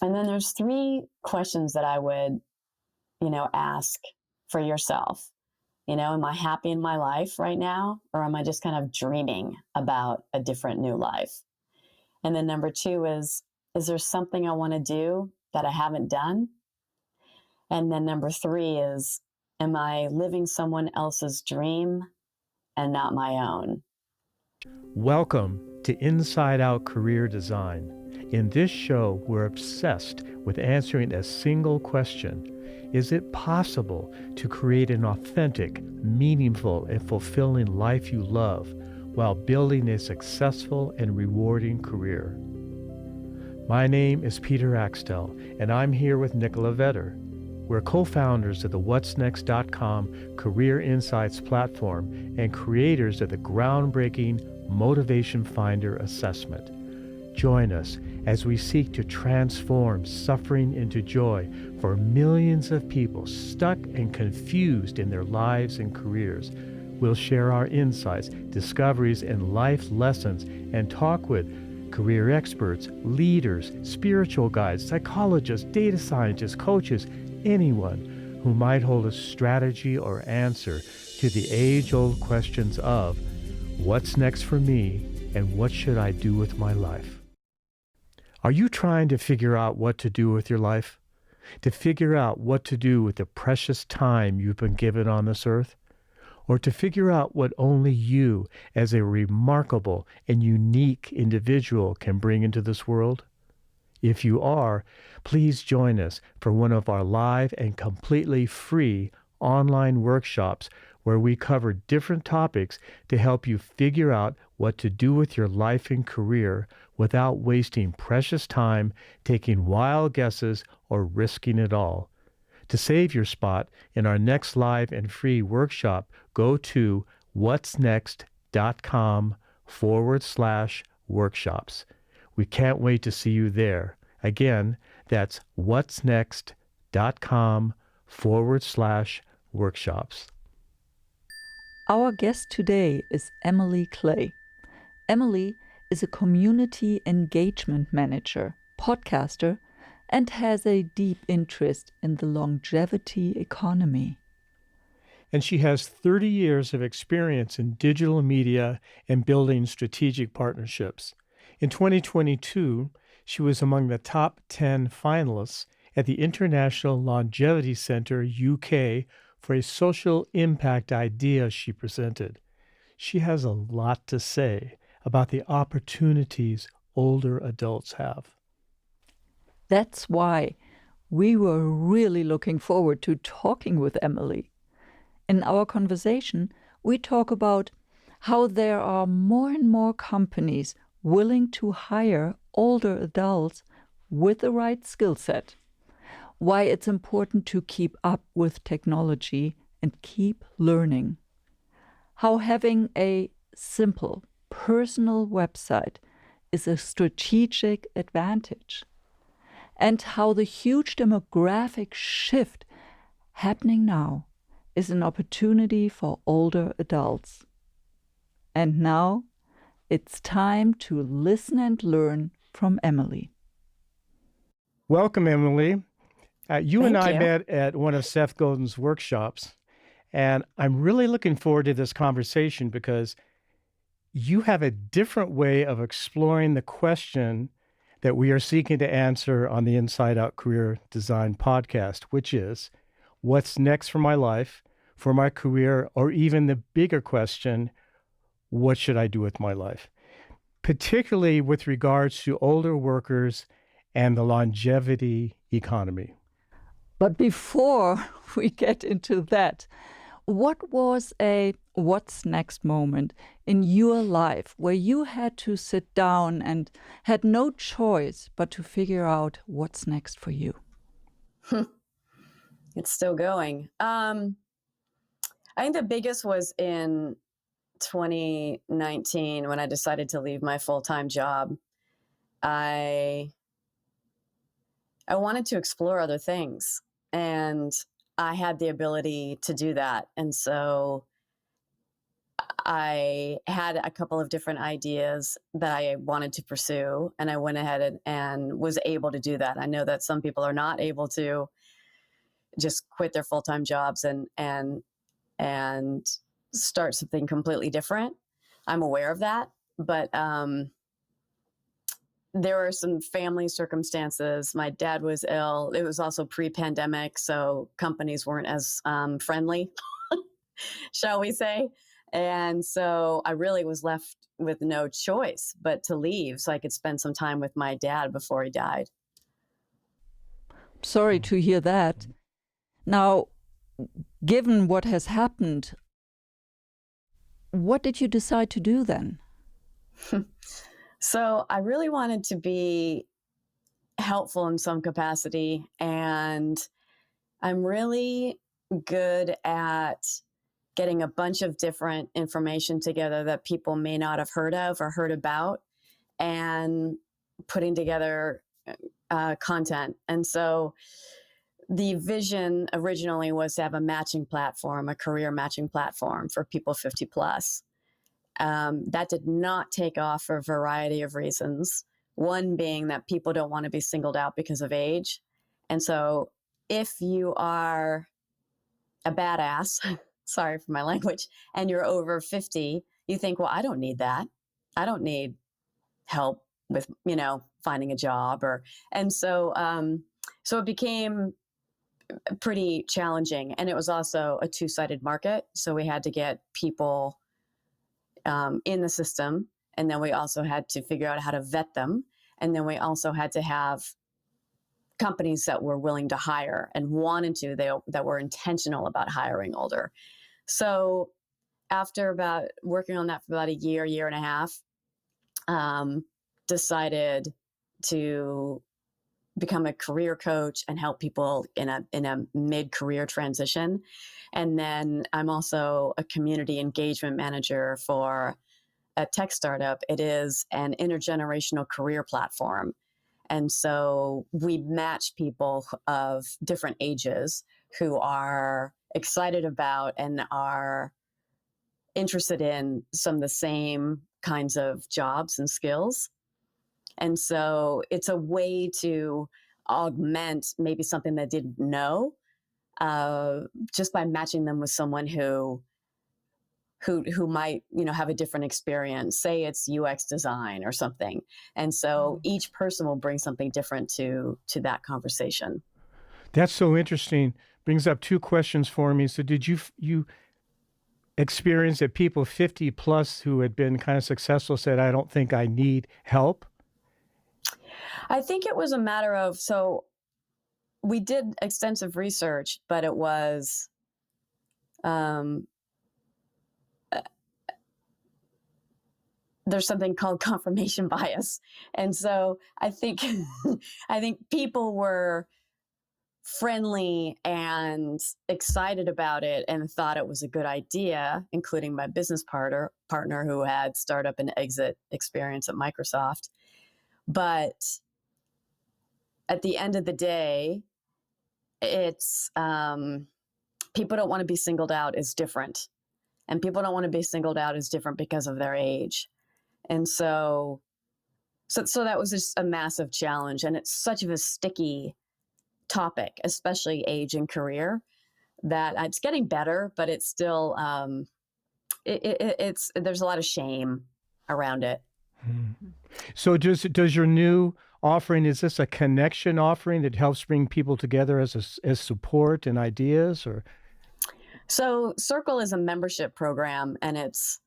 And then there's three questions that I would, ask for yourself. Am I happy in my life right now? Or am I just kind of dreaming about a different new life? And then number two is there something I want to do that I haven't done? And then number three is, am I living someone else's dream and not my own? Welcome to Inside Out Career Design. In this show, we're obsessed with answering a single question. Is it possible to create an authentic, meaningful, and fulfilling life you love while building a successful and rewarding career? My name is Peter Axtell, and I'm here with Nicola Vetter. We're co-founders of the Whatsnext.com Career Insights platform and creators of the groundbreaking Motivation Finder assessment. Join us as we seek to transform suffering into joy for millions of people stuck and confused in their lives and careers. We'll share our insights, discoveries, and life lessons and talk with career experts, leaders, spiritual guides, psychologists, data scientists, coaches, anyone who might hold a strategy or answer to the age-old questions of what's next for me and what should I do with my life? Are you trying to figure out what to do with your life? To figure out what to do with the precious time you've been given on this earth? Or to figure out what only you, as a remarkable and unique individual, can bring into this world? If you are, please join us for one of our live and completely free online workshops where we cover different topics to help you figure out what to do with your life and career without wasting precious time, taking wild guesses, or risking it all. To save your spot in our next live and free workshop, go to Whatsnext.com/workshops. We can't wait to see you there. Again, that's Whatsnext.com/workshops. Our guest today is Emily Clay. Emily is a community engagement manager, podcaster, and has a deep interest in the longevity economy. And she has 30 years of experience in digital media and building strategic partnerships. In 2022, she was among the top 10 finalists at the International Longevity Centre UK for a social impact idea she presented. She has a lot to say about the opportunities older adults have. That's why we were really looking forward to talking with Emily. In our conversation, we talk about how there are more and more companies willing to hire older adults with the right skill set, why it's important to keep up with technology and keep learning, how having a simple, personal website is a strategic advantage, and how the huge demographic shift happening now is an opportunity for older adults. And now it's time to listen and learn from Emily. Welcome, Emily. You and Thank I you. met at one of Seth Godin's workshops, and I'm really looking forward to this conversation because you have a different way of exploring the question that we are seeking to answer on the Inside Out Career Design podcast, which is, what's next for my life, for my career, or even the bigger question, what should I do with my life? Particularly with regards to older workers and the longevity economy. But before we get into that, what was a what's next moment in your life where you had to sit down and had no choice but to figure out what's next for you? It's still going. I think the biggest was in 2019 when I decided to leave my full-time job. I wanted to explore other things, and I had the ability to do that. And so I had a couple of different ideas that I wanted to pursue, and I went ahead and was able to do that. I know that some people are not able to just quit their full-time jobs and start something completely different. I'm aware of that, but there were some family circumstances. My dad was ill. It was also pre-pandemic, so companies weren't as friendly, shall we say. And so I really was left with no choice but to leave so I could spend some time with my dad before he died. Sorry to hear that. Now, given what has happened, what did you decide to do then? So I really wanted to be helpful in some capacity, and I'm really good at getting a bunch of different information together that people may not have heard of or heard about, and putting together content. And so the vision originally was to have a matching platform, a career matching platform for people 50 plus. That did not take off for a variety of reasons. One being that people don't want to be singled out because of age. And so if you are a badass, sorry for my language, and you're over 50, you think, well, I don't need that. I don't need help with, finding a job and so it became pretty challenging. And it was also a two-sided market. So we had to get people in the system. And then we also had to figure out how to vet them. And then we also had to have companies that were willing to hire and wanted to, that were intentional about hiring older. So after about working on that for about a year and a half, decided to become a career coach and help people in a mid-career transition. And then I'm also a community engagement manager for a tech startup. It is an intergenerational career platform. And so we match people of different ages who are excited about and are interested in some of the same kinds of jobs and skills. And so it's a way to augment maybe something they didn't know, just by matching them with someone who might, have a different experience. Say it's UX design or something. And so each person will bring something different to that conversation. That's so interesting. Brings up two questions for me. So did you experience that people 50 plus who had been kind of successful said, I don't think I need help? I think it was a matter of, so we did extensive research, but it was, there's something called confirmation bias. And so I think, I think people were friendly and excited about it and thought it was a good idea, including my business partner who had startup and exit experience at Microsoft. But at the end of the day, it's people don't want to be singled out is different. And people don't want to be singled out as different because of their age. And so that was just a massive challenge. And it's such of a sticky topic, especially age and career, that it's getting better, but it's still, there's a lot of shame around it. So does your new offering, is this a connection offering that helps bring people together as support and ideas, or? So Circle is a membership program, and it's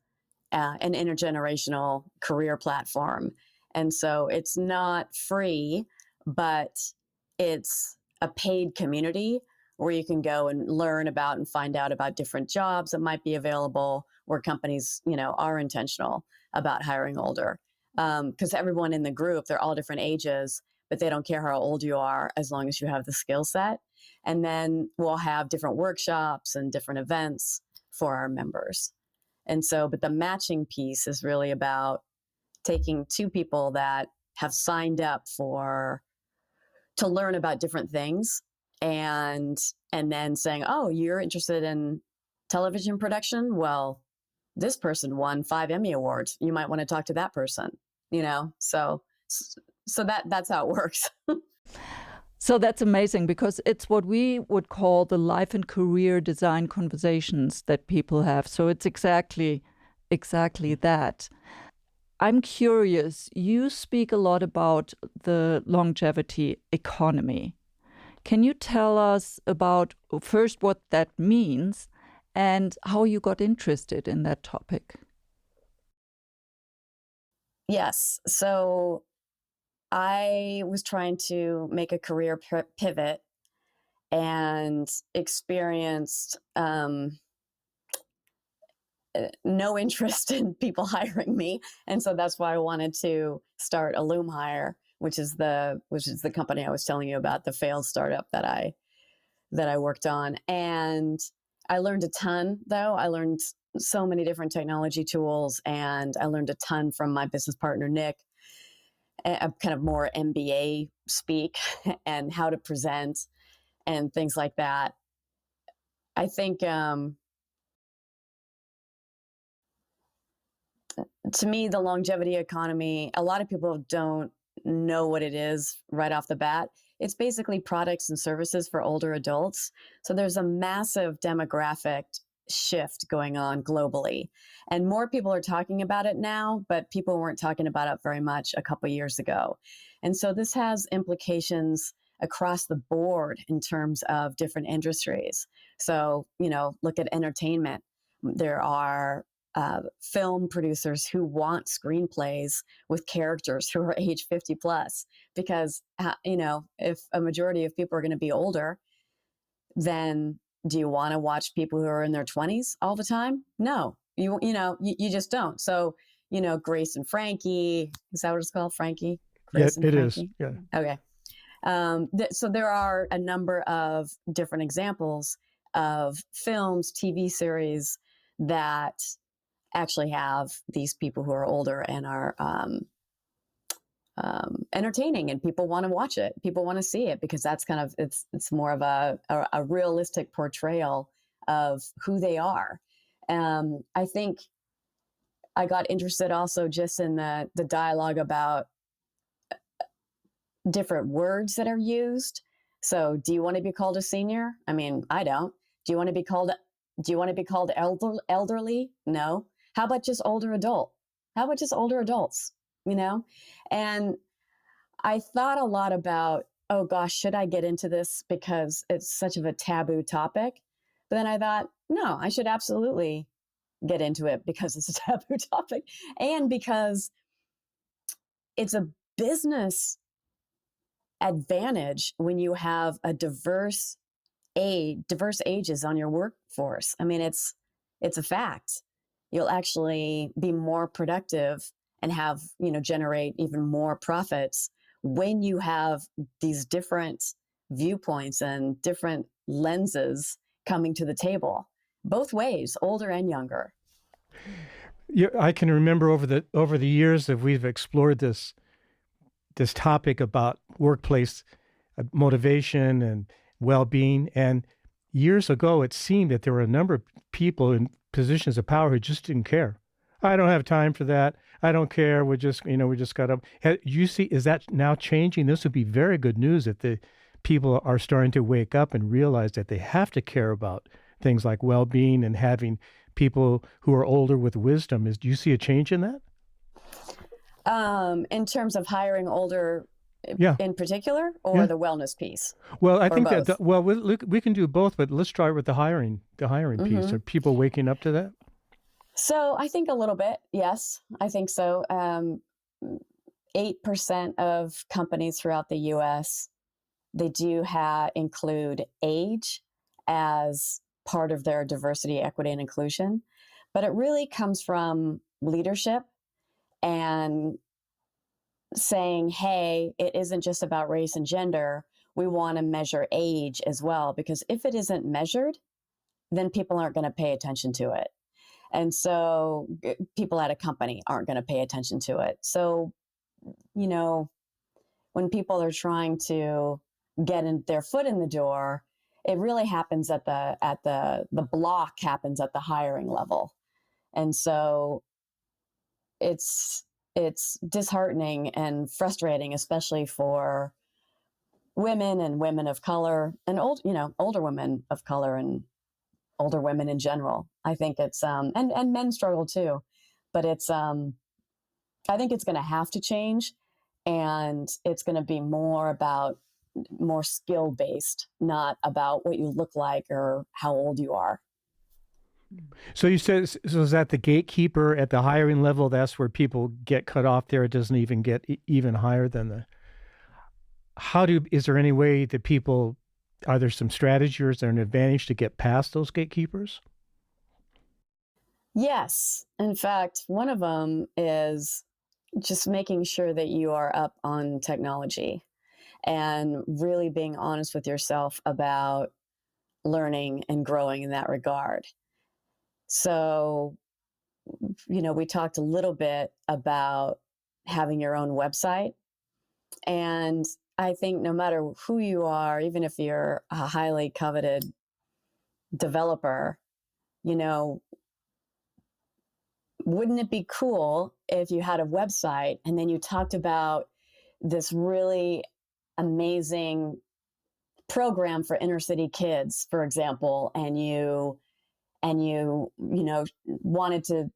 an intergenerational career platform. And so it's not free, but it's a paid community where you can go and learn about and find out about different jobs that might be available, where companies, are intentional about hiring older. Because everyone in the group, they're all different ages, but they don't care how old you are as long as you have the skill set. And then we'll have different workshops and different events for our members. And so, but the matching piece is really about taking two people that have signed up to learn about different things, and then saying, oh, you're interested in television production? Well, this person won 5 Emmy Awards. You might want to talk to that person, So that's how it works. So that's amazing, because it's what we would call the life and career design conversations that people have. So it's exactly that. I'm curious, you speak a lot about the longevity economy. Can you tell us about first what that means and how you got interested in that topic? Yes. So I was trying to make a career pivot and experienced no interest in people hiring me, and so that's why I wanted to start Illume Hire, which is the company I was telling you about, the failed startup that I worked on. And I learned a ton, though. I learned so many different technology tools, and I learned a ton from my business partner Nick, kind of more MBA speak and how to present and things like that. I think to me, the longevity economy, a lot of people don't know what it is right off the bat. It's basically products and services for older adults. So there's a massive demographic shift going on globally. And more people are talking about it now, but people weren't talking about it very much a couple of years ago. And so this has implications across the board in terms of different industries. So, look at entertainment. There are film producers who want screenplays with characters who are age 50 plus, because if a majority of people are going to be older, then do you want to watch people who are in their 20s all the time? No, you just don't. So Grace and Frankie, is that what it's called? Frankie? Grace and Frankie? Is. Yeah. Okay. So there are a number of different examples of films, TV series that actually have these people who are older and are entertaining, and people want to watch it. People want to see it because that's kind of, it's more of a realistic portrayal of who they are. I think I got interested also just in the dialogue about different words that are used. So, do you want to be called a senior? I mean, I don't. Do you want to be called elderly? No. How about just older adult? How about just older adults? And I thought a lot about, oh gosh, should I get into this because it's such of a taboo topic? But then I thought, no, I should absolutely get into it because it's a taboo topic, and because it's a business advantage when you have a diverse ages on your workforce. I mean, it's a fact. You'll actually be more productive and have, generate even more profits when you have these different viewpoints and different lenses coming to the table, both ways, older and younger. Yeah, I can remember over the years that we've explored this topic about workplace motivation and well-being. And years ago, it seemed that there were a number of people in positions of power who just didn't care. I don't have time for that. I don't care. We just got to. You see, is that now changing? This would be very good news if the people are starting to wake up and realize that they have to care about things like well-being and having people who are older with wisdom. Do you see a change in that? In terms of hiring older, in particular, or the wellness piece? Well, I think both? We can do both, but let's try with the hiring piece. Are people waking up to that? So I think a little bit, yes, I think so. 8% of companies throughout the U.S., they do include age as part of their diversity, equity, and inclusion, but it really comes from leadership and saying, hey, it isn't just about race and gender. We want to measure age as well, because if it isn't measured, then people aren't going to pay attention to it. And so people at a company aren't going to pay attention to it. So, when people are trying to get their foot in the door, it really happens at the block happens at the hiring level. And so it's disheartening and frustrating, especially for women and women of color and older women of color and older women in general. I think it's and men struggle too, but it's I think it's going to have to change, and it's going to be more skill based, not about what you look like or how old you are. So you said, so is that the gatekeeper at the hiring level? That's where people get cut off there. It doesn't even get even higher than is there any way that people, are there some strategy or is there an advantage to get past those gatekeepers? Yes. In fact, one of them is just making sure that you are up on technology and really being honest with yourself about learning and growing in that regard. So, we talked a little bit about having your own website. And I think no matter who you are, even if you're a highly coveted developer, wouldn't it be cool if you had a website and then you talked about this really amazing program for inner city kids, for example, and you wanted to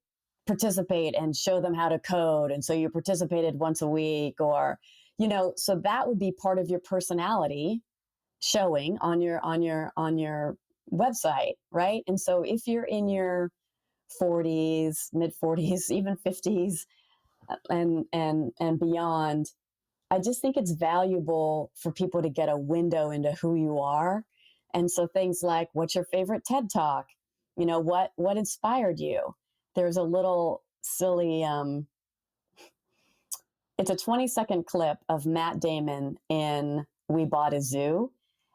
participate and show them how to code, and so you participated once a week, or so that would be part of your personality showing on your website, right? And so if you're in your 40s, mid 40s, even 50s, and beyond, I just think it's valuable for people to get a window into who you are. And so things like, what's your favorite TED Talk? What inspired you? There's a little silly, it's a 20-second clip of Matt Damon in We Bought a Zoo.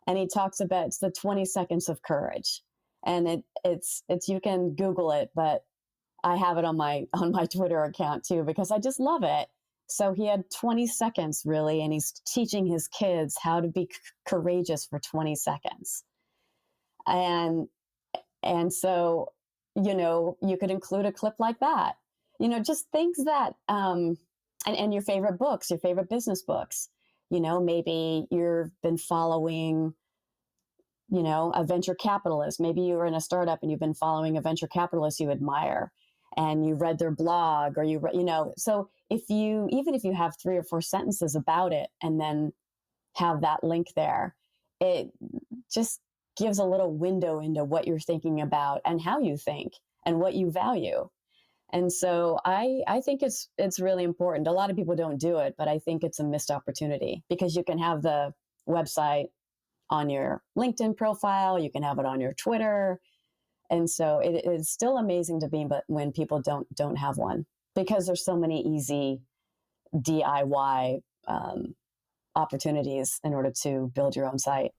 And he talks about, it's the 20 seconds of courage. And it's you can Google it, but I have it on my Twitter account too, because I just love it. So he had 20 seconds really, and he's teaching his kids how to be courageous for 20 seconds. And so, you could include a clip like that, just things that, and your favorite books, your favorite business books, maybe you've been following, a venture capitalist. Maybe you were in a startup and you've been following a venture capitalist you admire, and you read their blog, or so even if you have 3 or 4 sentences about it and then have that link there, it just gives a little window into what you're thinking about and how you think and what you value. And so I think it's really important. A lot of people don't do it, but I think it's a missed opportunity, because you can have the website on your LinkedIn profile, you can have it on your Twitter. And so it is still amazing to me, but when people don't have one, because there's so many easy DIY opportunities in order to build your own site.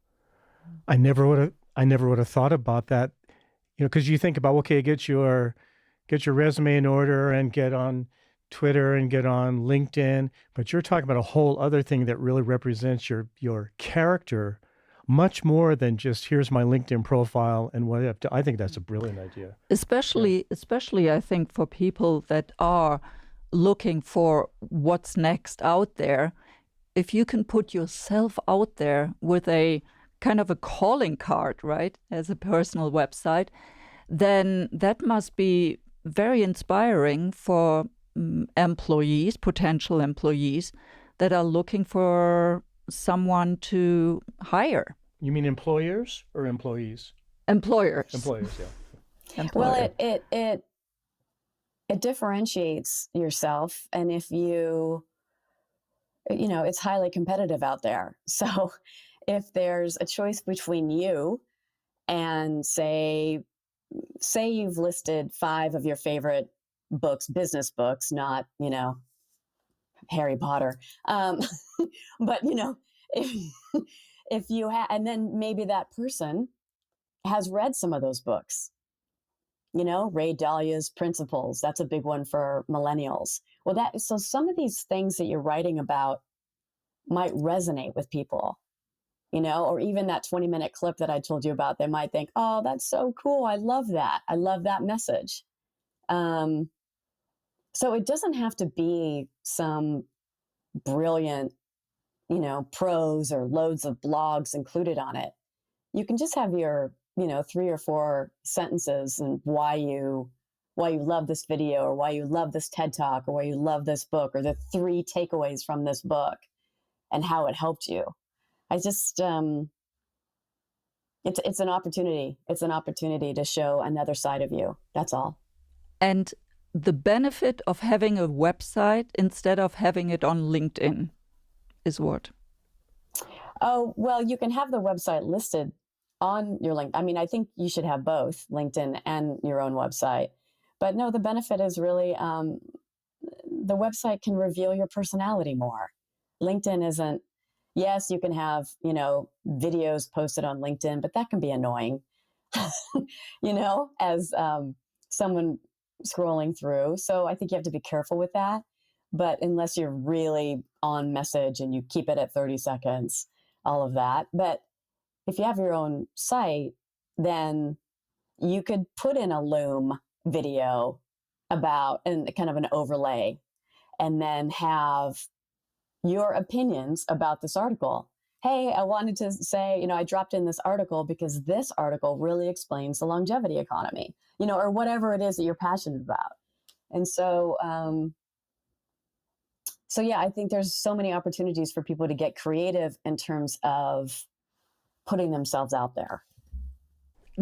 I never would have thought about that, because you think about, okay, get your resume in order and get on Twitter and get on LinkedIn, but you're talking about a whole other thing that really represents your character much more than just, here's my LinkedIn profile and what I have to. I think that's a brilliant idea. Especially I think for people that are looking for what's next out there, if you can put yourself out there with a kind of a calling card, right, as a personal website, then that must be very inspiring for employees, potential employees that are looking for someone to hire. You mean employers or employees? Employers. Employers, yeah. Well, it differentiates yourself, and if it's highly competitive out there. So if there's a choice between you and say you've listed 5 of your favorite books, business books, not, Harry Potter. But, if you have, and then maybe that person has read some of those books, Ray Dalia's Principles, that's a big one for millennials. Well, so some of these things that you're writing about might resonate with people, or even that 20-minute clip that I told you about, they might think, oh, that's so cool. I love that. I love that message. So it doesn't have to be some brilliant, prose or loads of blogs included on it. You can just have your, 3 or 4 sentences and why you love this video, or why you love this TED Talk, or why you love this book, or the 3 takeaways from this book and how it helped you. I just it's an opportunity. It's an opportunity to show another side of you. That's all. And the benefit of having a website instead of having it on LinkedIn is what? Oh, well, you can have the website listed on your link. I mean, I think you should have both LinkedIn and your own website. But no, the benefit is really the website can reveal your personality more. LinkedIn isn't, yes, you can have, videos posted on LinkedIn, but that can be annoying, as someone scrolling through. So I think you have to be careful with that. But unless you're really on message and you keep it at 30 seconds, all of that. But if you have your own site, then you could put in a Loom video about, and kind of an overlay, and then have your opinions about this article. Hey, I wanted to say, I dropped in this article because this article really explains the longevity economy, or whatever it is that you're passionate about. And so, yeah, I think there's so many opportunities for people to get creative in terms of putting themselves out there.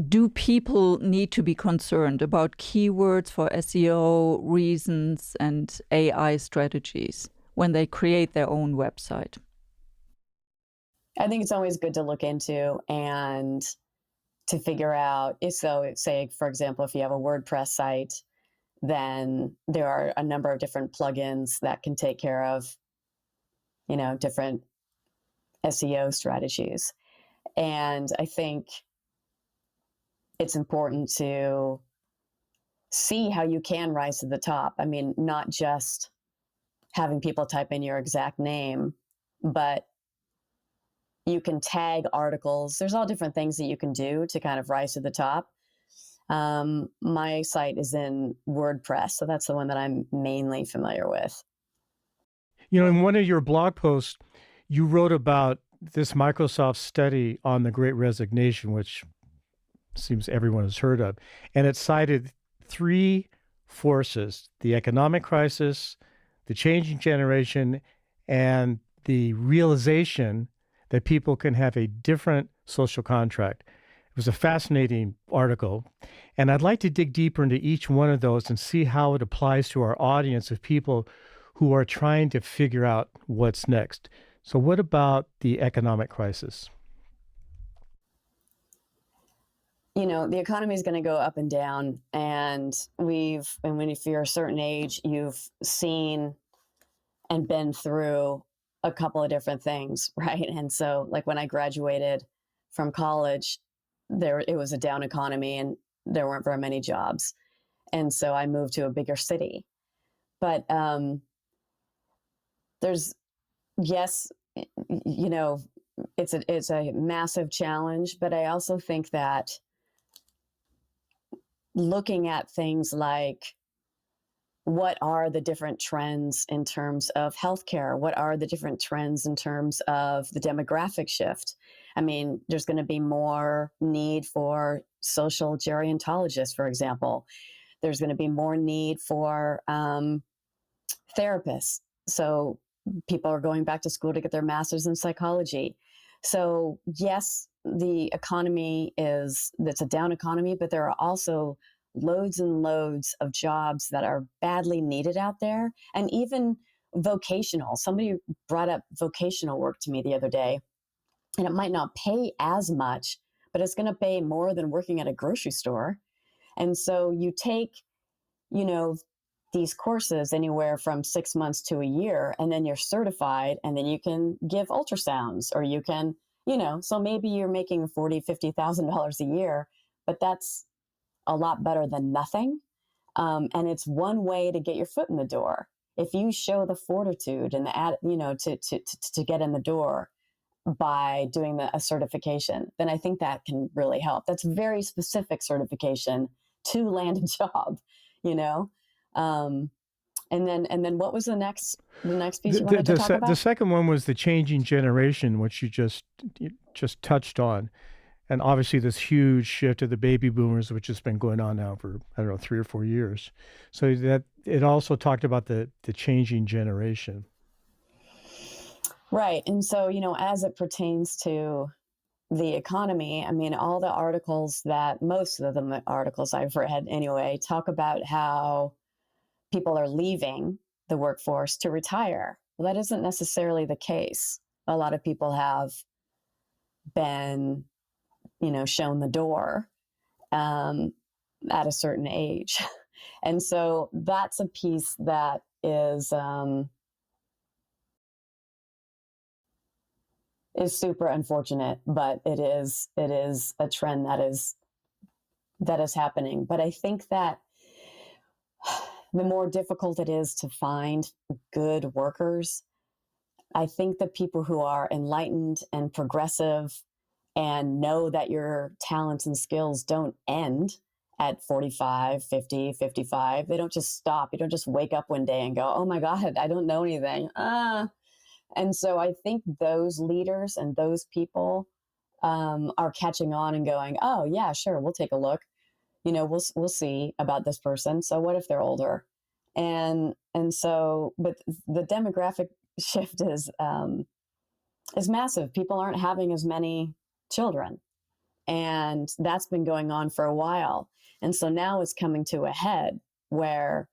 Do people need to be concerned about keywords for SEO reasons and AI strategies when they create their own website? I think it's always good to look into and to figure out. So, say, for example, if you have a WordPress site, then there are a number of different plugins that can take care of, different SEO strategies. And I think it's important to see how you can rise to the top. I mean, not just having people type in your exact name, but you can tag articles. There's all different things that you can do to kind of rise to the top. My site is in WordPress, so that's the one that I'm mainly familiar with. In one of your blog posts, you wrote about this Microsoft study on the Great Resignation, which seems everyone has heard of. And it cited 3 forces: the economic crisis, the changing generation, and the realization that people can have a different social contract. It was a fascinating article. And I'd like to dig deeper into each one of those and see how it applies to our audience of people who are trying to figure out what's next. So what about the economic crisis? The economy is going to go up and down, and if you're a certain age, you've seen and been through a couple of different things, right? And so, like, when I graduated from college, it was a down economy and there weren't very many jobs. And so I moved to a bigger city. But yes, it's a massive challenge, but I also think that looking at things like, what are the different trends in terms of healthcare? What are the different trends in terms of the demographic shift? I mean, there's going to be more need for social gerontologists, for example. There's going to be more need for therapists. So people are going back to school to get their master's in psychology. So yes, the economy that's a down economy, but there are also loads and loads of jobs that are badly needed out there. And even vocational. Somebody brought up vocational work to me the other day, and it might not pay as much, but it's going to pay more than working at a grocery store. And so you take, these courses anywhere from 6 months to a year, and then you're certified, and then you can give ultrasounds, or you can, so maybe you're making $40,000, $50,000 a year, but that's a lot better than nothing. And it's one way to get your foot in the door. If you show the fortitude and to get in the door by doing a certification, then I think that can really help. That's very specific certification to land a job. you know? And then what was the next piece you wanted to talk The about? second one was the changing generation, which you just touched on. And obviously this huge shift of the baby boomers, which has been going on now for, I don't know, 3 or 4 years. So that it also talked about the changing generation. Right. And so, as it pertains to the economy, I mean, all the articles most of the articles I've read anyway, talk about how people are leaving the workforce to retire. Well, that isn't necessarily the case. A lot of people have been, shown the door at a certain age. And so that's a piece that is super unfortunate, but it is a trend that is happening. But I think that the more difficult it is to find good workers, I think the people who are enlightened and progressive and know that your talents and skills don't end at 45, 50, 55. They don't just stop. You don't just wake up one day and go, oh my God, I don't know anything. And so I think those leaders and those people are catching on and going, oh yeah, sure, we'll take a look. We'll see about this person. So what if they're older? And so, but the demographic shift is massive. People aren't having as many children, and that's been going on for a while. And so now it's coming to a head where,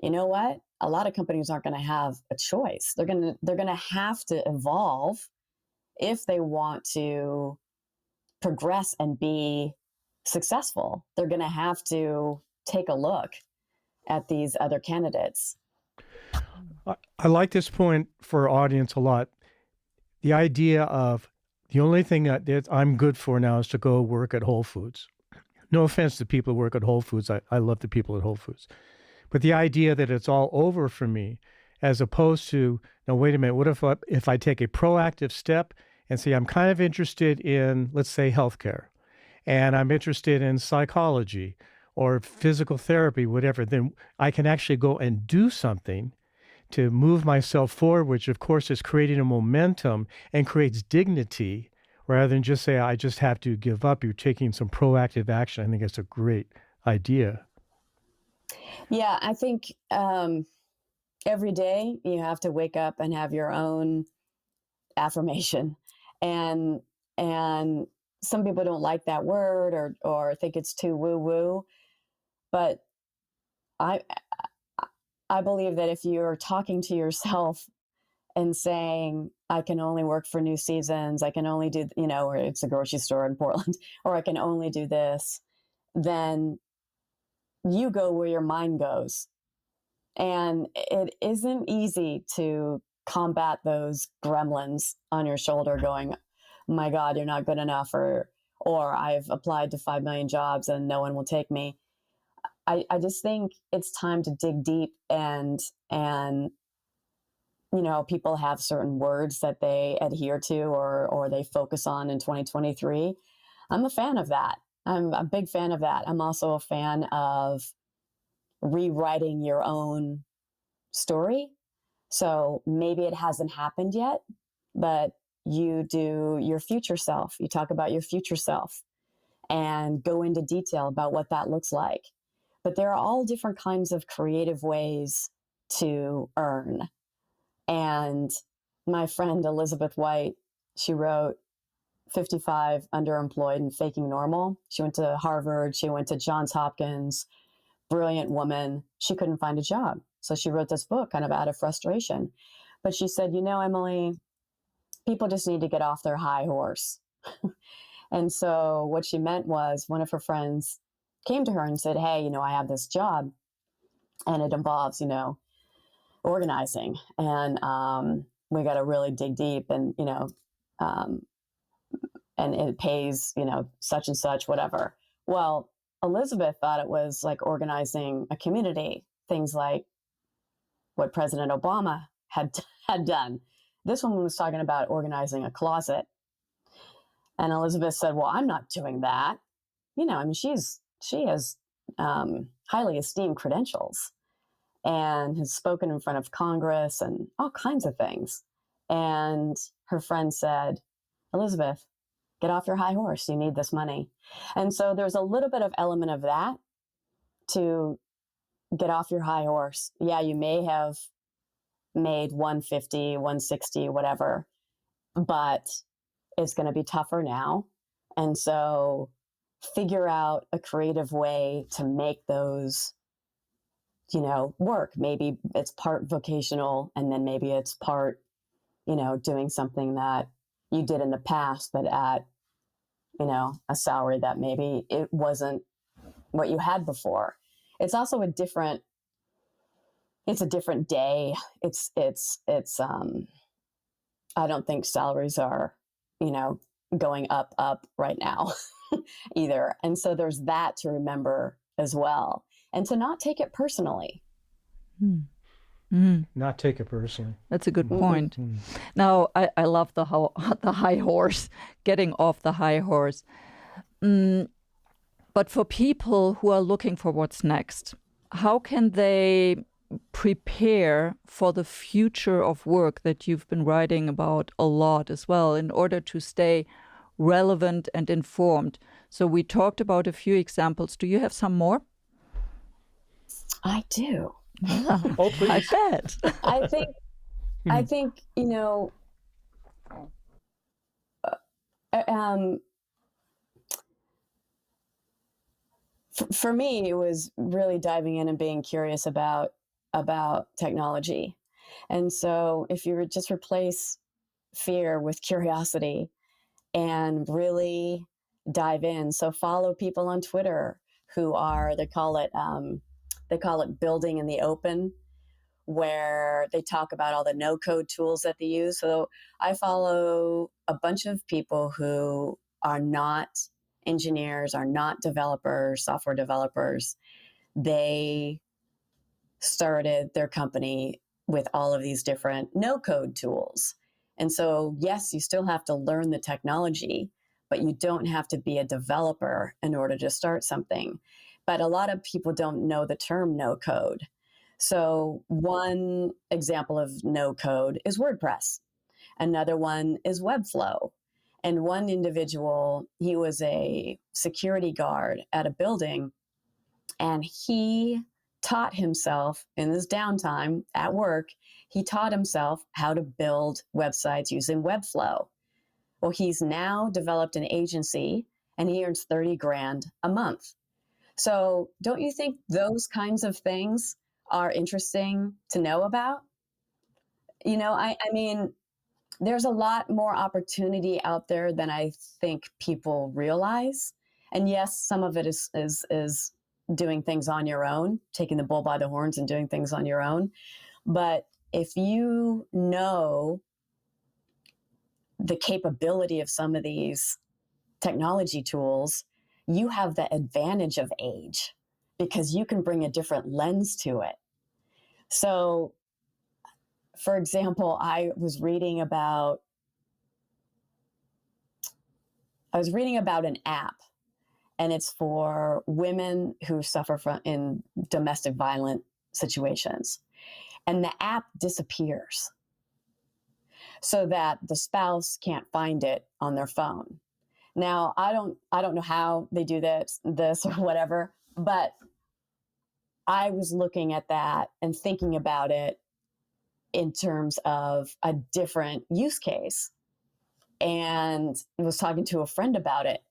you know what? A lot of companies aren't going to have a choice. They're going to have to evolve if they want to progress and be successful. They're going to have to take a look at these other candidates. I like this point for our audience a lot. The idea of the only thing that I'm good for now is to go work at Whole Foods. No offense to people who work at Whole Foods. I love the people at Whole Foods. But the idea that it's all over for me, as opposed to, now, wait a minute, what if I take a proactive step and say, I'm kind of interested in, let's say, healthcare, and I'm interested in psychology or physical therapy, whatever, then I can actually go and do something to move myself forward, which of course is creating a momentum and creates dignity rather than just say, I just have to give up. You're taking some proactive action. I think it's a great idea. Yeah, I think every day you have to wake up and have your own affirmation. And some people don't like that word or think it's too woo-woo. But I believe that if you're talking to yourself and saying, I can only work for New Seasons, I can only do, or it's a grocery store in Portland, or I can only do this, then you go where your mind goes. And it isn't easy to combat those gremlins on your shoulder going, my God, you're not good enough, or I've applied to 5 million jobs and no one will take me. I just think it's time to dig deep and people have certain words that they adhere to or they focus on in 2023. I'm a fan of that. I'm a big fan of that. I'm also a fan of rewriting your own story. So maybe it hasn't happened yet, but you do your future self. You talk about your future self and go into detail about what that looks like. But there are all different kinds of creative ways to earn. And my friend Elizabeth White, she wrote 55 Underemployed and Faking Normal. She went to Harvard. She went to Johns Hopkins. Brilliant woman. She couldn't find a job. So she wrote this book kind of out of frustration. But she said, Emily, people just need to get off their high horse. And so what she meant was one of her friends came to her and said, hey, I have this job and it involves, organizing. And we got to really dig deep and, and it pays, such and such, whatever. Well, Elizabeth thought it was like organizing a community, things like what President Obama had done. This woman was talking about organizing a closet. And Elizabeth said, well, I'm not doing that. She has highly esteemed credentials and has spoken in front of Congress and all kinds of things. And her friend said, Elizabeth, get off your high horse. You need this money. And so there's a little bit of element of that to get off your high horse. Yeah, you may have made 150, 160, whatever, but it's going to be tougher now. And so figure out a creative way to make those, work. Maybe it's part vocational, and then maybe it's part, doing something that you did in the past, but at, a salary that maybe it wasn't what you had before. It's also a different day. It's I don't think salaries are, going up right now either. And so there's that to remember as well, and to not take it personally. Not take it personally. That's a good point. Now, I love the high horse, getting off the high horse. But for people who are looking for what's next, how can they prepare for the future of work that you've been writing about a lot as well, in order to stay relevant and informed? So we talked about a few examples. Do you have some more? I do. Oh, please. I bet. I think, for me, it was really diving in and being curious about technology. And so if you would just replace fear with curiosity and really dive in. So follow people on Twitter who are, they call it building in the open, where they talk about all the no-code tools that they use. So I follow a bunch of people who are not engineers, are not developers, software developers. They started their company with all of these different no-code tools. And so, yes, you still have to learn the technology, but you don't have to be a developer in order to start something. But a lot of people don't know the term no code. So one example of no code is WordPress. Another one is Webflow. And one individual, he was a security guard at a building, and he taught himself in his downtime at work, he taught himself how to build websites using Webflow. Well, he's now developed an agency and he earns 30 grand a month. So don't you think those kinds of things are interesting to know about? I mean, there's a lot more opportunity out there than I think people realize. And yes, some of it is doing things on your own, taking the bull by the horns and doing things on your own. But if you know the capability of some of these technology tools, you have the advantage of age because you can bring a different lens to it. So, for example, I was reading about an app, and it's for women who suffer in domestic violence situations. And the app disappears so that the spouse can't find it on their phone. Now, I don't know how they do this or whatever, but I was looking at that and thinking about it in terms of a different use case, and was talking to a friend about it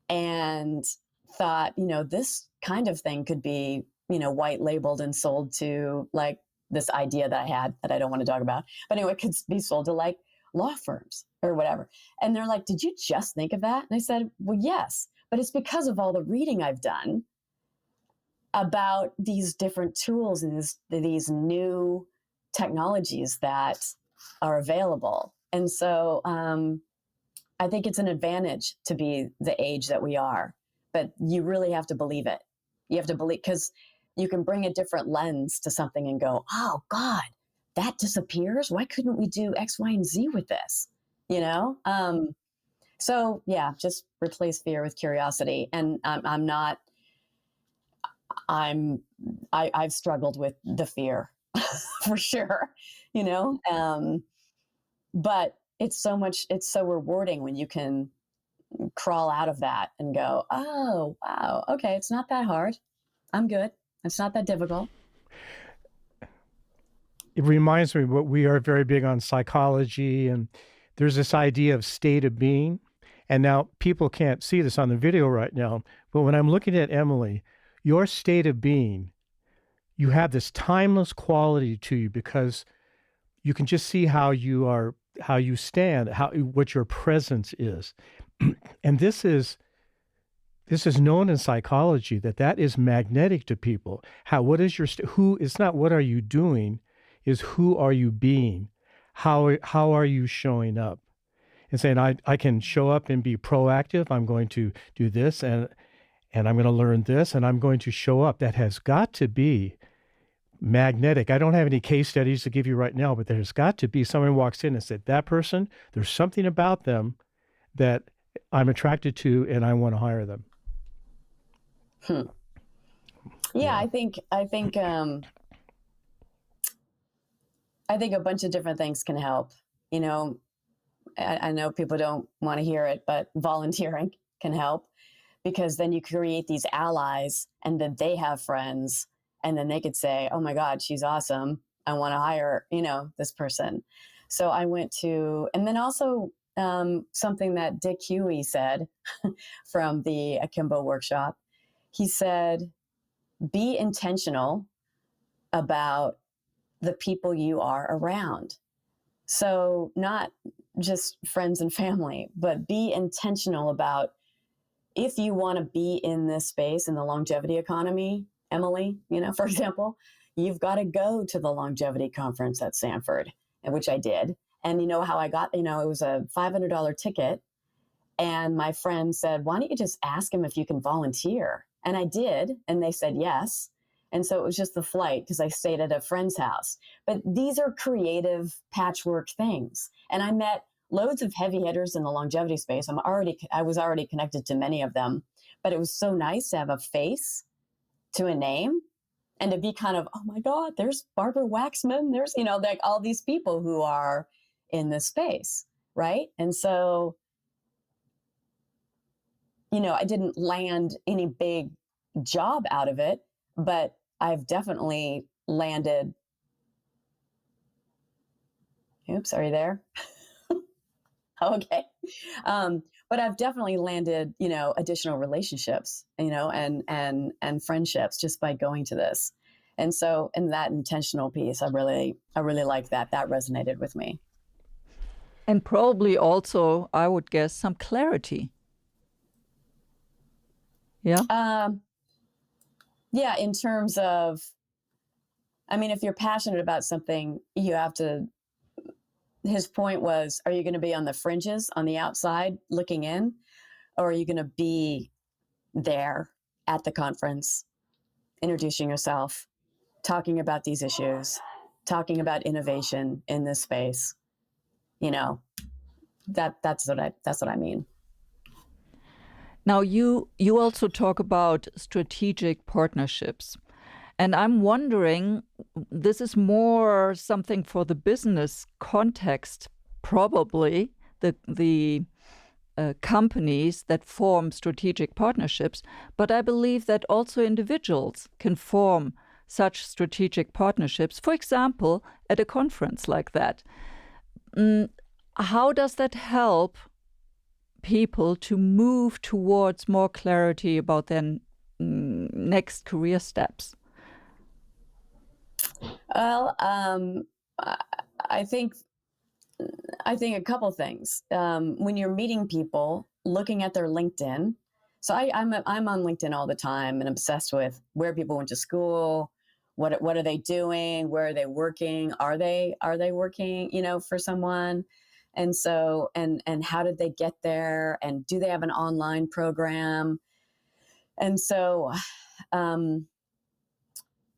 and thought, this kind of thing could be, white labeled and sold to, like, this idea that I had that I don't want to talk about. But anyway, it could be sold to like law firms or whatever. And they're like, did you just think of that? And I said, well, yes, but it's because of all the reading I've done about these different tools and these new technologies that are available. And so I think it's an advantage to be the age that we are, but you really have to believe it. You have to believe, because you can bring a different lens to something and go, oh God, that disappears? Why couldn't we do X, Y, and Z with this? So yeah, just replace fear with curiosity. And I've struggled with the fear for sure, you know. But it's so rewarding when you can crawl out of that and go, oh wow, okay, it's not that hard. I'm good. It's not that difficult. It reminds me what we are very big on psychology, and there's this idea of state of being. And now people can't see this on the video right now, but when I'm looking at Emily, your state of being, you have this timeless quality to you because you can just see how you are, how you stand, what your presence is. And this is known in psychology that is magnetic to people. What is your who? It's not what are you doing, is who are you being? How are you showing up? And saying I can show up and be proactive. I'm going to do this and I'm going to learn this and I'm going to show up. That has got to be magnetic. I don't have any case studies to give you right now, but there's got to be someone walks in and said, that person, there's something about them that I'm attracted to and I want to hire them. Yeah, I think a bunch of different things can help. You know, I know people don't want to hear it, but volunteering can help, because then you create these allies and then they have friends and then they could say, oh my God, she's awesome. I want to hire, this person. So I went to, and then also something that Dick Huey said from the Akimbo workshop. He said, be intentional about the people you are around. So not just friends and family, but be intentional about, if you want to be in this space in the longevity economy, Emily, for example, you've got to go to the longevity conference at Sanford, which I did. And you know how I got, it was a $500 ticket. And my friend said, why don't you just ask him if you can volunteer? And I did. And they said yes. And so it was just the flight because I stayed at a friend's house. But these are creative patchwork things. And I met loads of heavy hitters in the longevity space. I was already connected to many of them, but it was so nice to have a face to a name and to be kind of, oh my God, there's Barbara Waxman. There's, like all these people who are in this space. Right. And so, I didn't land any big job out of it, but I've definitely landed. Oops, are you there? Okay. But I've definitely landed, additional relationships, and friendships just by going to this. And so in that intentional piece, I really like that. That resonated with me. And probably also, I would guess, some clarity. Yeah. Yeah. In terms of, if you're passionate about something, you have to, his point was, are you going to be on the fringes, on the outside looking in, or are you going to be there at the conference, introducing yourself, talking about these issues, talking about innovation in this space? That's what I mean. Now, you also talk about strategic partnerships. And I'm wondering, this is more something for the business context, probably, the companies that form strategic partnerships. But I believe that also individuals can form such strategic partnerships, for example, at a conference like that. How does that help people to move towards more clarity about their next career steps? Well, I think a couple things. When you're meeting people, looking at their LinkedIn. So I'm on LinkedIn all the time and obsessed with where people went to school, what are they doing, where are they working, are they working, for someone, and so and how did they get there, and do they have an online program, and so.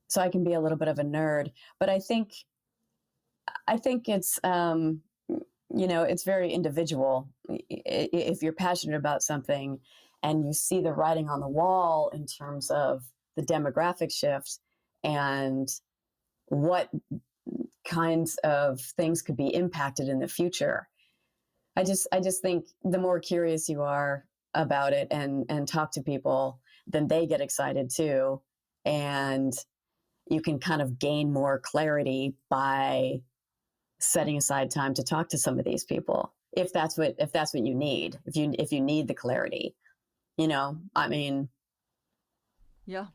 So I can be a little bit of a nerd, but I think it's, it's very individual. If you're passionate about something and you see the writing on the wall in terms of the demographic shift and what kinds of things could be impacted in the future. I just think the more curious you are about it and talk to people, then they get excited too. And you can kind of gain more clarity by setting aside time to talk to some of these people. If that's what you need, if you need the clarity, I mean. Yeah.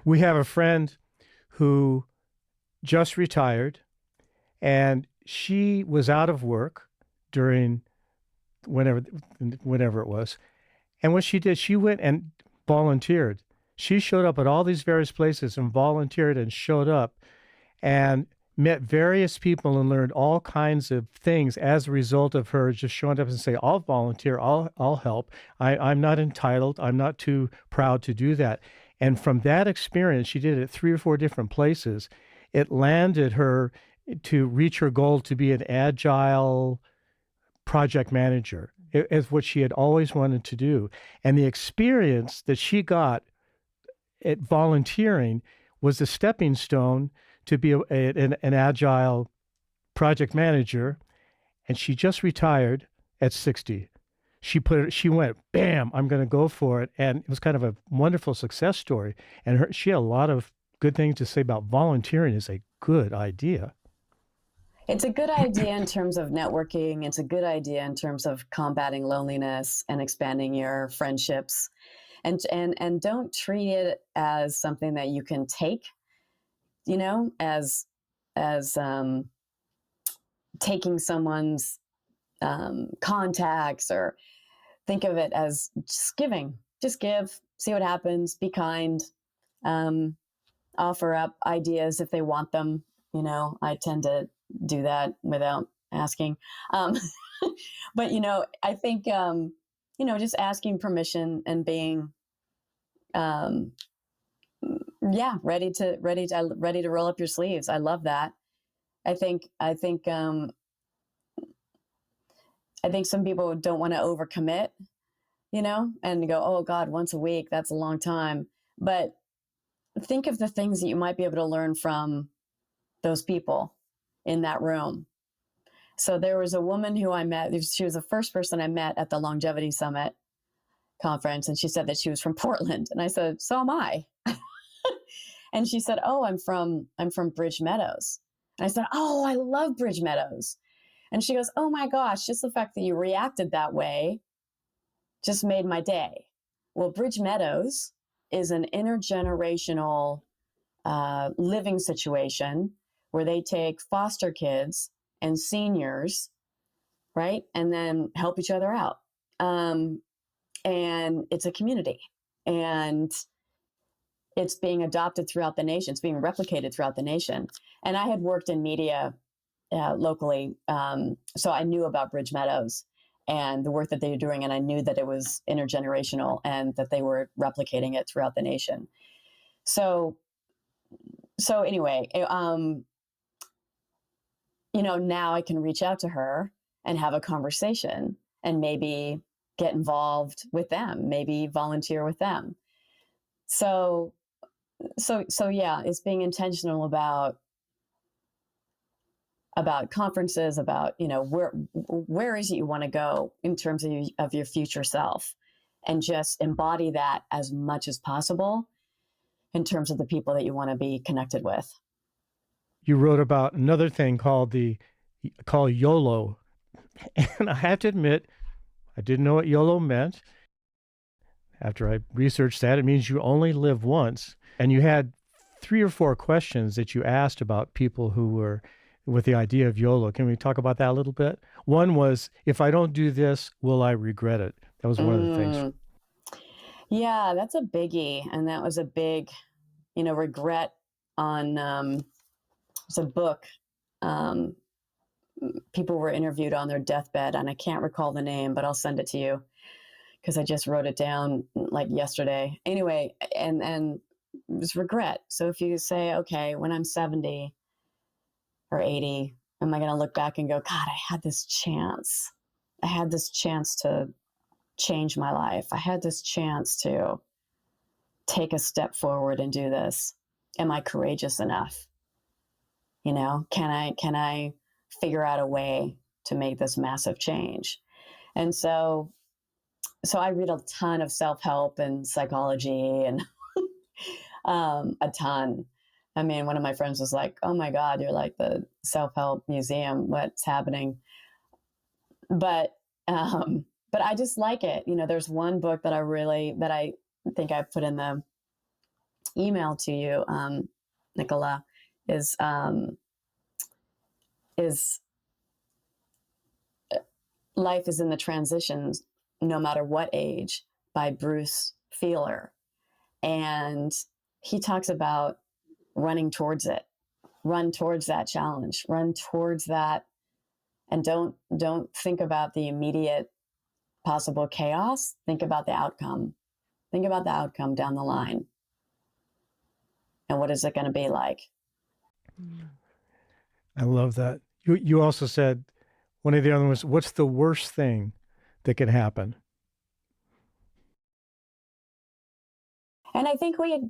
We have a friend who just retired, and she was out of work during whenever it was. And what she did, she went and volunteered. She showed up at all these various places and volunteered and showed up and met various people and learned all kinds of things as a result of her just showing up and say, I'll volunteer, I'll help. I'm not entitled. I'm not too proud to do that. And from that experience, she did it at 3 or 4 different places. It landed her to reach her goal to be an agile project manager. Is what she had always wanted to do. And the experience that she got at volunteering was a stepping stone to be an agile project manager. And she just retired at 60. She went, bam, I'm going to go for it. And it was kind of a wonderful success story. And she had a lot of good things to say about volunteering is a good idea. It's a good idea in terms of networking. It's a good idea in terms of combating loneliness and expanding your friendships. And don't treat it as something that you can take, as taking someone's contacts, or think of it as just giving. Just give, see what happens, be kind, offer up ideas if they want them. I tend to do that without asking. But, I think, just asking permission and being, ready to roll up your sleeves. I love that. I think some people don't want to overcommit, and go, oh God, once a week, that's a long time. But think of the things that you might be able to learn from those people in that room. So there was a woman who I met. She was the first person I met at the Longevity Summit conference. And she said that she was from Portland. And I said, so am I. And she said, oh, I'm from Bridge Meadows. And I said, oh, I love Bridge Meadows. And she goes, oh my gosh, just the fact that you reacted that way just made my day. Well, Bridge Meadows is an intergenerational living situation where they take foster kids and seniors, right? And then help each other out. And it's a community, and it's being adopted throughout the nation. It's being replicated throughout the nation. And I had worked in media locally, so I knew about Bridge Meadows and the work that they were doing, and I knew that it was intergenerational and that they were replicating it throughout the nation. So anyway, now I can reach out to her and have a conversation and maybe get involved with them, maybe volunteer with them. So yeah, it's being intentional about conferences, about, where is it you want to go in terms of your future self, and just embody that as much as possible in terms of the people that you want to be connected with. You wrote about another thing called YOLO. And I have to admit, I didn't know what YOLO meant. After I researched that, it means you only live once. And you had 3 or 4 questions that you asked about people who were with the idea of YOLO. Can we talk about that a little bit? One was, if I don't do this, will I regret it? That was one of the things. Yeah, that's a biggie. And that was a big, regret on, it's a book. People were interviewed on their deathbed, and I can't recall the name, but I'll send it to you because I just wrote it down like yesterday. Anyway, and it was regret. So if you say, okay, when I'm 70 or 80, am I going to look back and go, God, I had this chance. I had this chance to change my life. I had this chance to take a step forward and do this? Am I courageous enough? Can I figure out a way to make this massive change? And so I read a ton of self-help and psychology and a ton. I mean, one of my friends was like, "Oh my God, you're like the self-help museum. What's happening?" But I just like it. There's one book that I think I put in the email to you, Nicola, is Life is in the Transitions, No Matter What Age, by Bruce Feiler. And he talks about running towards it. Run towards that challenge. Run towards that. And don't think about the immediate possible chaos. Think about the outcome. Think about the outcome down the line. And what is it going to be like? I love that. You also said, one of the other ones, what's the worst thing that could happen? And I think we,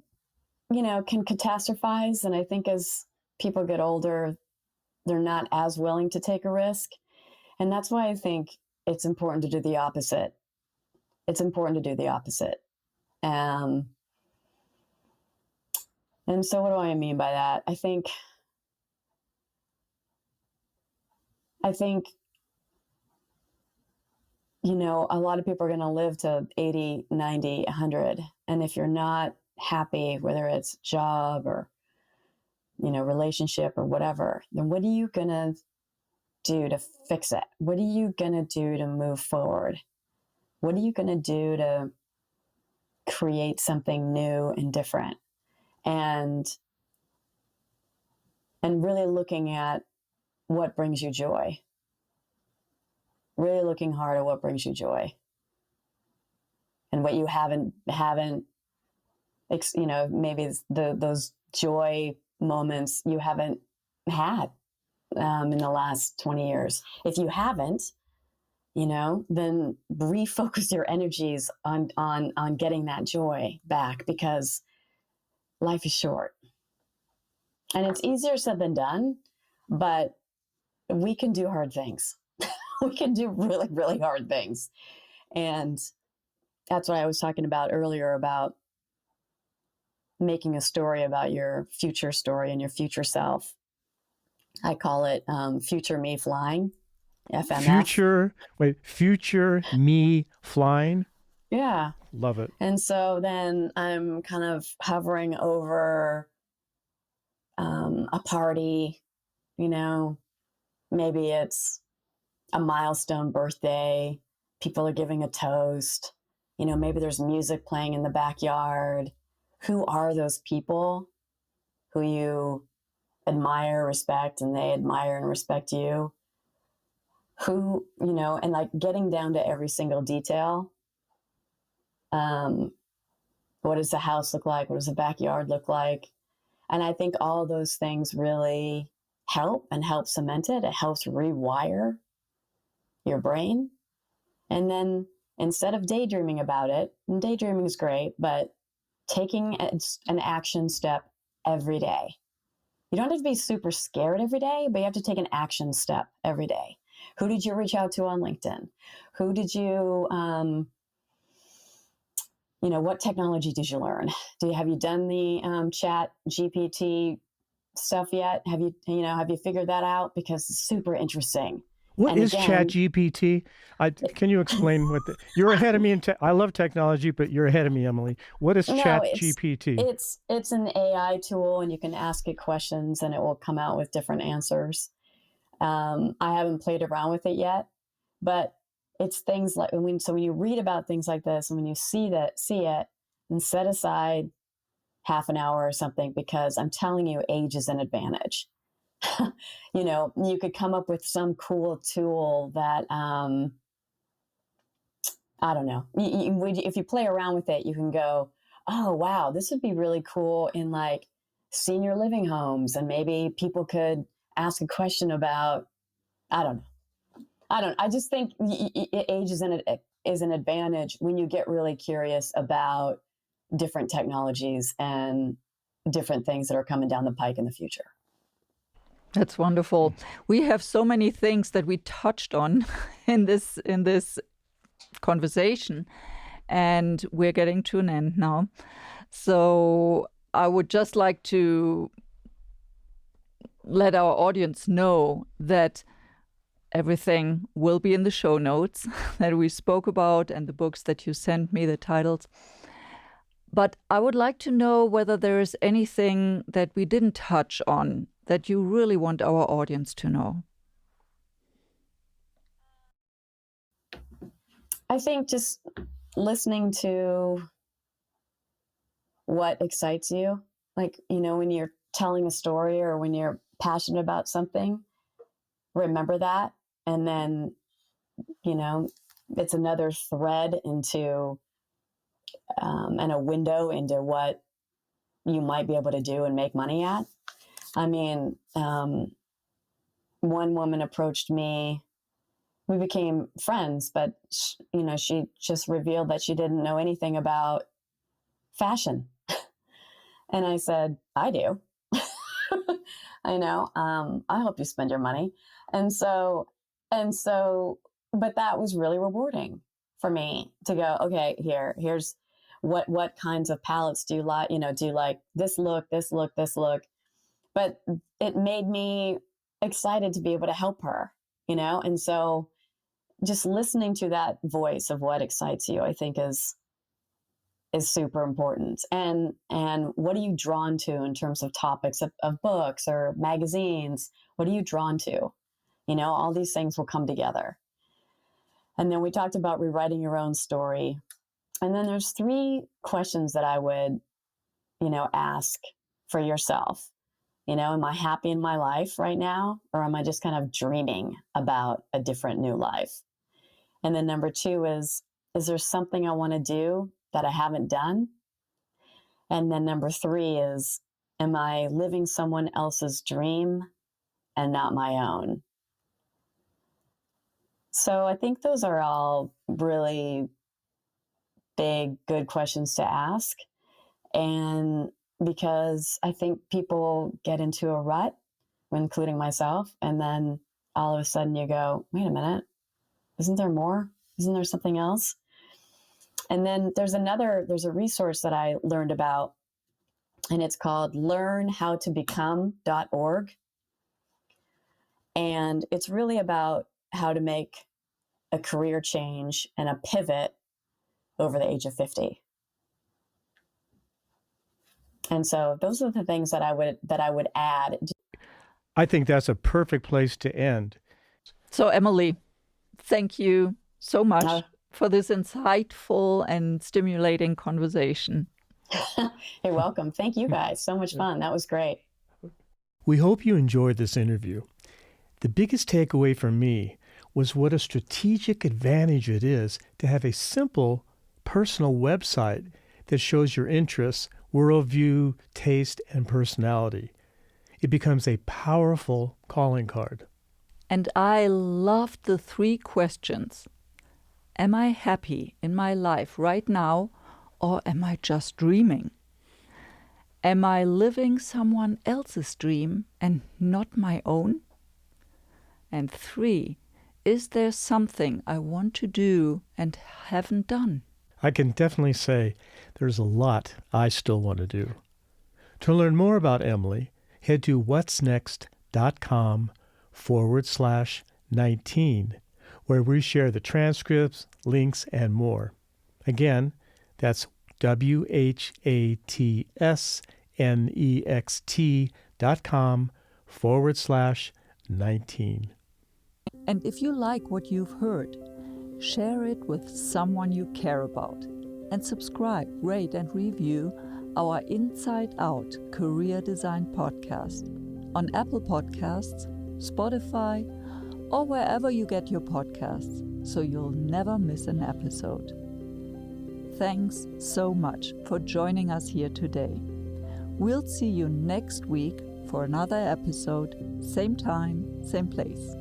can catastrophize. And I think as people get older, they're not as willing to take a risk. And that's why I think it's important to do the opposite. It's important to do the opposite. And so what do I mean by that? I think a lot of people are going to live to 80, 90, 100. And if you're not happy, whether it's job or, relationship or whatever, then what are you going to do to fix it? What are you going to do to move forward? What are you going to do to create something new and different? And really looking at what brings you joy. Really looking hard at what brings you joy. And what you haven't, maybe those joy moments you haven't had in the last 20 years. If you haven't, then refocus your energies on getting that joy back, because life is short. And it's easier said than done, but we can do hard things. We can do really, really hard things. And that's what I was talking about earlier, about making a story about your future story and your future self. I call it future me flying, FMF. Future me flying? Yeah. Love it. And so then I'm kind of hovering over a party, maybe it's a milestone birthday. People are giving a toast. Maybe there's music playing in the backyard. Who are those people who you admire, respect, and they admire and respect you? Who, and like getting down to every single detail. What does the house look like? What does the backyard look like? And I think all those things really help cement it. It helps rewire your brain. And then instead of daydreaming about it, and daydreaming is great, but taking an action step every day. You don't have to be super scared every day, but you have to take an action step every day. Who did you reach out to on LinkedIn? Who did you, what technology did you learn? Have you done the chat GPT stuff yet? Have you figured that out? Because it's super interesting. What is Chat GPT? Can you explain what you're ahead of me I love technology, but you're ahead of me, Emily. What is Chat GPT? It's an AI tool, and you can ask it questions and it will come out with different answers. I haven't played around with it yet, but it's things like when you read about things like this, and when you see it, and set aside half an hour or something, because I'm telling you, age is an advantage. You could come up with some cool tool that, I don't know. If you play around with it, you can go, oh, wow, this would be really cool in like senior living homes. And maybe people could ask a question about, I don't know. I just think age is an advantage when you get really curious about different technologies and different things that are coming down the pike in the future. That's wonderful. We have so many things that we touched on in this conversation, and we're getting to an end now. So I would just like to let our audience know that everything will be in the show notes that we spoke about and the books that you sent me, the titles. But I would like to know whether there is anything that we didn't touch on that you really want our audience to know. I think just listening to what excites you, like, when you're telling a story or when you're passionate about something, remember that. And then, it's another thread into and a window into what you might be able to do and make money at. I mean, one woman approached me. We became friends, but she just revealed that she didn't know anything about fashion. And I said, I do. I know. I help you spend your money. And so, but that was really rewarding for me to go, okay, here's what kinds of palettes do you like? Do you like this look, this look, this look? But it made me excited to be able to help her, and so just listening to that voice of what excites you, I think is super important. And what are you drawn to in terms of topics of books or magazines? What are you drawn to? All these things will come together. And then we talked about rewriting your own story. And then there's 3 questions that I would, ask for yourself. Am I happy in my life right now? Or am I just kind of dreaming about a different new life? And then number 2 is there something I want to do that I haven't done? And then number 3 is, am I living someone else's dream and not my own? So I think those are all really big, good questions to ask. And because I think people get into a rut, including myself, and then all of a sudden you go, wait a minute, isn't there more? Isn't there something else? And then there's a resource that I learned about, and it's called learnhowtobecome.org. And it's really about how to make a career change and a pivot over the age of 50. And so those are the things that I would add. I think that's a perfect place to end. So Emily, thank you so much for this insightful and stimulating conversation. You're welcome. Thank you guys. So much fun. That was great. We hope you enjoyed this interview. The biggest takeaway for me was what a strategic advantage it is to have a simple, personal website that shows your interests, worldview, taste, and personality. It becomes a powerful calling card. And I loved the 3 questions. Am I happy in my life right now, or am I just dreaming? Am I living someone else's dream and not my own? And 3, is there something I want to do and haven't done? I can definitely say there's a lot I still want to do. To learn more about Emily, head to Whatsnext.com/19, where we share the transcripts, links, and more. Again, that's WHATSNEXT.com/19. And if you like what you've heard, share it with someone you care about. And subscribe, rate, and review our Inside Out Career Design podcast on Apple Podcasts, Spotify, or wherever you get your podcasts, so you'll never miss an episode. Thanks so much for joining us here today. We'll see you next week for another episode, same time, same place.